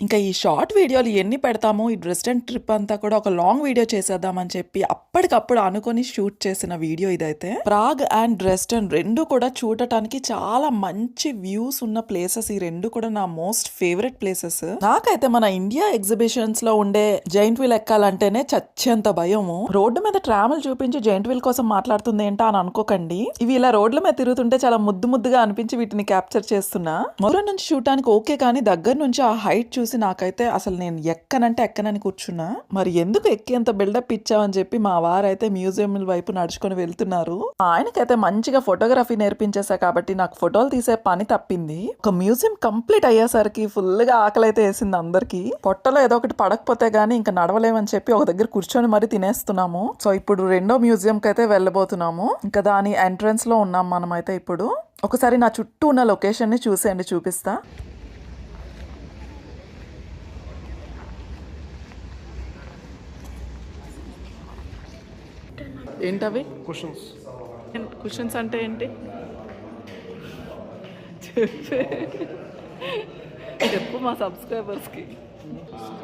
ఇంకా ఈ షార్ట్ వీడియోలు ఎన్ని పెడతామో ఈ డ్రెస్టన్ ట్రిప్ అంతా కూడా ఒక లాంగ్ వీడియో చేసేద్దామని చెప్పి అప్పటికప్పుడు అనుకొని షూట్ చేసిన వీడియో ఇదైతే. ప్రాగ్ అండ్ డ్రెస్టన్ రెండు కూడా చూడటానికి చాలా మంచి వ్యూస్ ఉన్న ప్లేసెస్. ఈ రెండు కూడా నా మోస్ట్ ఫేవరెట్ ప్లేసెస్. నాకైతే మన ఇండియా ఎగ్జిబిషన్స్ లో ఉండే జైంట్ వీల్ ఎక్కాలంటేనే చచ్చేంత భయము. రోడ్డు మీద ట్రావెల్ చూపించి జైంట్ వీల్ కోసం మాట్లాడుతుంది ఏంటా అని అనుకోకండి. ఇవి ఇలా రోడ్ల మీద తిరుగుతుంటే చాలా ముద్దు ముద్దుగా అనిపించి వీటిని క్యాప్చర్ చేస్తున్నా. దూరం నుంచి చూడటానికి ఓకే, కానీ దగ్గర నుంచి ఆ హైట్ చూసి నాకైతే అసలు నేను ఎక్కనంటే ఎక్కనని కూర్చున్నా. మరి ఎందుకు ఎక్కేంత బిల్డప్ ఇచ్చావని చెప్పి మా వారైతే మ్యూజియం వైపు నడుచుకొని వెళ్తున్నారు. ఆయనకైతే మంచిగా ఫోటోగ్రఫీ నేర్పించేసా కాబట్టి నాకు ఫోటోలు తీసే పని తప్పింది. ఒక మ్యూజియం కంప్లీట్ అయ్యేసరికి ఫుల్ గా ఆకలి అయితే వేసింది అందరికి. పొట్టలో ఏదో ఒకటి పడకపోతే గానీ ఇంకా నడవలేమని చెప్పి ఒక దగ్గర కూర్చొని మరి తినేస్తున్నాము. సో ఇప్పుడు రెండో మ్యూజియం కి అయితే వెళ్ళబోతున్నాము. ఇంకా దాని ఎంట్రన్స్ లో ఉన్నాం మనమైతే. ఇప్పుడు ఒకసారి నా చుట్టూ ఉన్న లొకేషన్ ని చూసేయండి, చూపిస్తా. ఏంటవి క్వశ్చన్స్ అంటే ఏంటి చెప్పు మా సబ్స్క్రైబర్స్కి.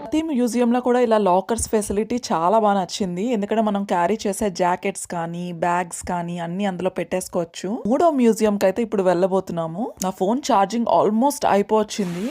ప్రతి మ్యూజియంలో కూడా ఇలా లాకర్స్ ఫెసిలిటీ చాలా బాగా నచ్చింది. ఎందుకంటే మనం క్యారీ చేసే జాకెట్స్ కానీ బ్యాగ్స్ కానీ అన్ని అందులో పెట్టేసుకోవచ్చు. మూడో మ్యూజియంకి అయితే ఇప్పుడు వెళ్ళబోతున్నాము. నా ఫోన్ ఛార్జింగ్ ఆల్మోస్ట్ అయిపోవచ్చింది.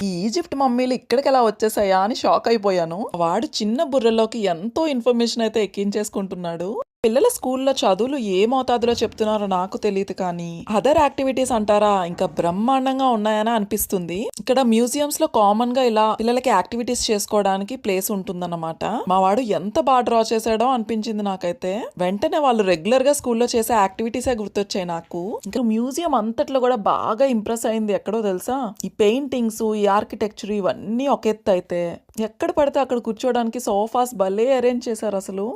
ఈ ఈజిప్ట్ మమ్మీలు ఇక్కడికి ఎలా వచ్చేసాయా అని షాక్ అయిపోయాను. వాడు చిన్న బుర్రలోకి ఎంతో ఇన్ఫర్మేషన్ అయితే ఎక్కించేసుకుంటున్నాడు. పిల్లల స్కూల్లో చదువులు ఏ మోతాదులో చెప్తున్నారో నాకు తెలియదు, కానీ అదర్ యాక్టివిటీస్ అంటారా ఇంకా బ్రహ్మాండంగా ఉన్నాయని అనిపిస్తుంది. ఇక్కడ మ్యూజియంస్ లో కామన్ గా ఇలా పిల్లలకి యాక్టివిటీస్ చేసుకోవడానికి ప్లేస్ ఉంటుందన్నమాట. మా వాడు ఎంత బాగా డ్రా చేశాడో అనిపించింది నాకైతే. వెంటనే వాళ్ళు రెగ్యులర్ గా స్కూల్లో చేసే యాక్టివిటీసే గుర్తొచ్చాయి నాకు. ఇంకా మ్యూజియం అంతట్లో కూడా బాగా ఇంప్రెస్ అయింది ఎక్కడో తెలుసా, ఈ పెయింటింగ్స్, ఈ ఆర్కిటెక్చర్ ఇవన్నీ ఒక ఎత్తు అయితే ఎక్కడ పడితే అక్కడ కూర్చోడానికి సోఫాస్ భలే అరేంజ్ చేశారు అసలు.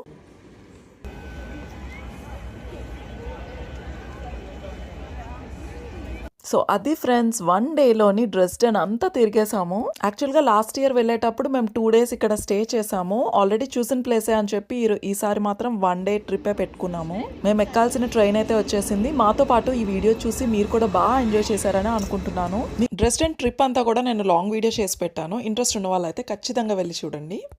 సో అది ఫ్రెండ్స్, 1 డేలోని డ్రెస్డెన్ అంతా తిరిగేసాము. యాక్చువల్గా లాస్ట్ ఇయర్ వెళ్ళేటప్పుడు మేము 2 డేస్ ఇక్కడ స్టే చేసాము. ఆల్రెడీ చూసిన ప్లేసే అని చెప్పి ఈసారి మాత్రం 1 డే ట్రిప్పే పెట్టుకున్నాము. మేము ఎక్కాల్సిన ట్రైన్ అయితే వచ్చేసింది. మాతో పాటు ఈ వీడియో చూసి మీరు కూడా బాగా ఎంజాయ్ చేశారని అనుకుంటున్నాను. డ్రెస్డెన్ ట్రిప్ అంతా కూడా నేను లాంగ్ వీడియో చేసి పెట్టాను. ఇంట్రెస్ట్ ఉన్న వాళ్ళైతే ఖచ్చితంగా వెళ్ళి చూడండి.